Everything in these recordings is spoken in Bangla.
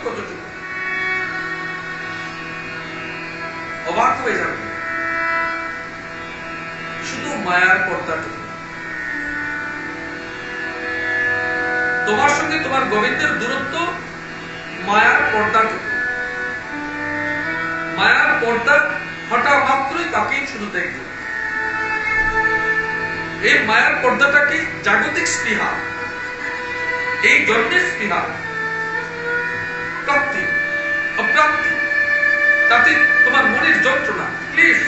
কতটুকু, অবাক হয়ে যাবে। শুধু মায়ার পর্দাটুকু। তোমার সঙ্গে তোমার গোবিন্দের দূরত্ব মায়ার পর্দাটুকু। মায়ার পর্দা হঠাৎ মাত্রই তাকেই শুধু দেখবে। এই মায়ার পর্দাটা কি? জাগতিক স্পৃহা, এই জন্মের স্পৃহা, প্রাপ্তি অপ্রাপ্তি, তাতে তোমার মনের যন্ত্রণা, ক্লেশ,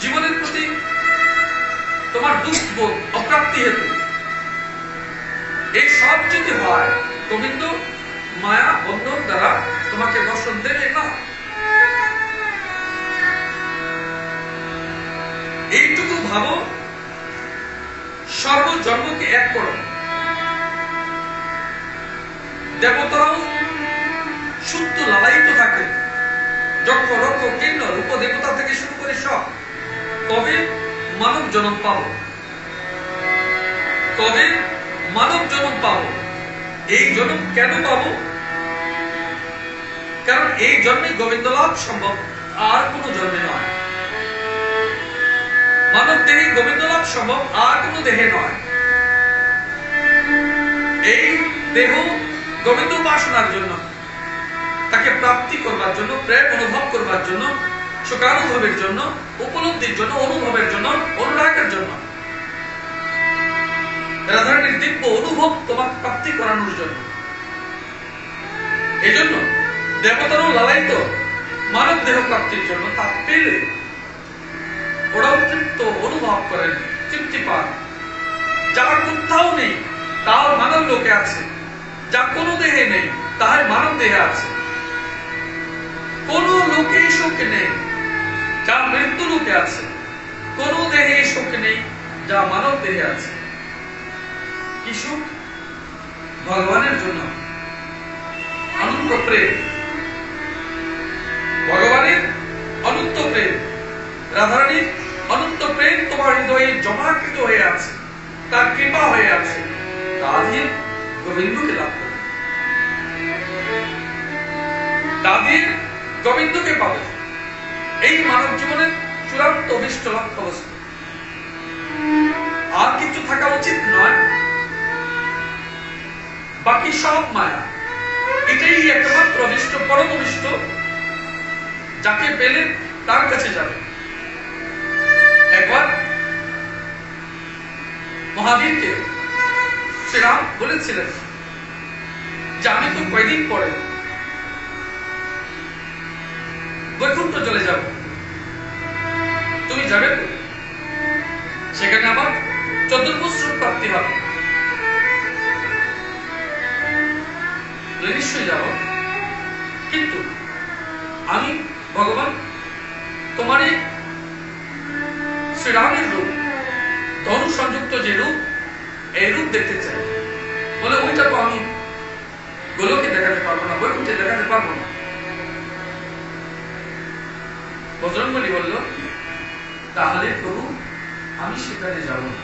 জীবনের প্রতি তোমার দুঃখবোধ, অপ্রাপ্তি হেতু, এই সব যদি হয়, গোবিন্দ মায়া বন্ধন দ্বারা তোমাকে দর্শন দেবে না। এইটুকু ভাবো, সর্বজন্মকে এক করো। দেবতারাও শুদ্ধ লালায়িত থাকে, যক্ষ রক্ষ কিন্ন রূপ দেবতা থেকে শুরু করে সব। তবে মানব জন্ম পাবো, তবে মানব জন্ম পাবো। এই জন্ম কেন পাবো? কারণ এই জন্মে গোবিন্দ লাভ সম্ভব, আর কোন জন্মে নয়। মানব দেহে গোবিন্দ লাভ সম্ভব, আর কোন দেহে নয়। এই দেহ গোবিন্দ উপাসনার জন্য, তাকে প্রাপ্তি করবার জন্য, প্রেম অনুভব করবার জন্য, সুখানুভবের জন্য, উপলব্ধির জন্য, অনুভবের জন্য, অনুরাগের জন্য, রাধারানীর দিব্য অনুভব তোমার প্রাপ্তি করানোর জন্য। এই জন্য দেবতারও লালায়িত মানব দেহ প্রাপ্তির জন্য। তা পেলে ওরাও তৃপ্ত অনুভব করেন, তৃপ্তি পান। যার কোথাও নেই তার মানব লোকে আছে, যা কোনো দেহে নেই তার মানব দেহে আছে। কোন লোকে সুখ নেই যা মৃত্যু লোকে আছে, কোন দেহে সুখ নেই যা মানব দেহে আছে। কি সুখ? ভগবানের জন্য অনন্ত প্রেম, ভগবানের অনন্ত প্রেম, রাধারানীর অনন্ত প্রেম তোমার হৃদয়ে জমাকৃত হয়ে আছে, তার কৃপা হয়ে আছে। তা দিয়ে গোবিন্দকে লাভ করে, তা দিয়ে গোবিন্দকে পাবে। এই মানব জীবনের চূড়ান্ত অভিষ্ট লক্ষ্য বস্তু। আর কিছু থাকা উচিত নয়, বাকি সব মায়া। এটাই একমাত্র অভিষ্ট, পরম অভিষ্ট। যাকে পেলে তার কাছে যাবে। একবার মহাবীরকে শ্রীরাম বলেছিলেন যে আমি তো কয়েকদিন পরে বৈকুণ্ঠ চলে যাব, তুমি যাবে তো? সেখানে আমার চতুর্ভুজ রূপ প্রাপ্তি হবে। নিশ্চয়ই যাব, কিন্তু আমি ভগবান তোমার এই শ্রীরামের রূপ, ধনু সংযুক্ত যে রূপ, এই রূপ দেখতে চাই। বলে ওইটা তো আমি গোলকে দেখাতে পারবো না, বৈকুণ্ঠে দেখাতে পারবো না। বজরঙ্গলী বলল তাহলে প্রভু আমি সেখানে যাব না।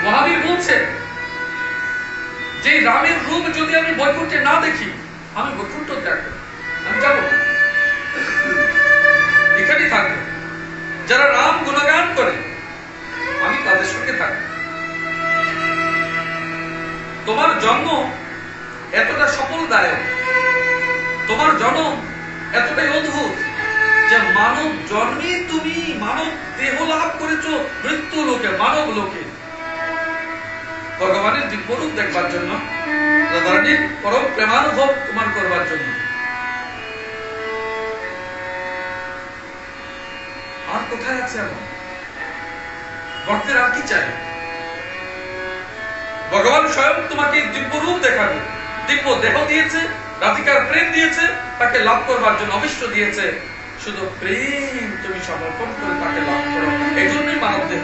মহাবীর বলছে যে রামের রূপ যদি আমি বৈকুণ্ঠে না দেখি, আমি বৈকুণ্ঠ দেখবো, আমি যাবো না, এখানে থাকবো। যারা রাম গুণগান করে আমি তাদের সঙ্গে থাকবো। তোমার জন্ম এতটা সফলদায়ক, তোমার জন্ম এতটাই অদ্ভুত যে মানব জন্মে তুমি মানব দেহ লাভ করেছ, মৃত্যু লোকে, মানব লোকে ভগবানের দিব্যরূপ দেখবার জন্য, রাধারানীর পরম প্রেমানুভব তোমার করবার জন্য। আর কোথায় আছে এমন ভক্তের? আর কি চাই? ভগবান স্বয়ং তোমাকে দিব্যরূপ দেখাবে, দিব্য দেহ দিয়েছে, রাধিকার প্রেম দিয়েছে, তাকে লাভ করবার জন্য অভিষ্ট দিয়েছে। শুধু প্রেম তুমি সমর্পণ করে তাকে লাভ করো, এই জন্যই মানব দেহ।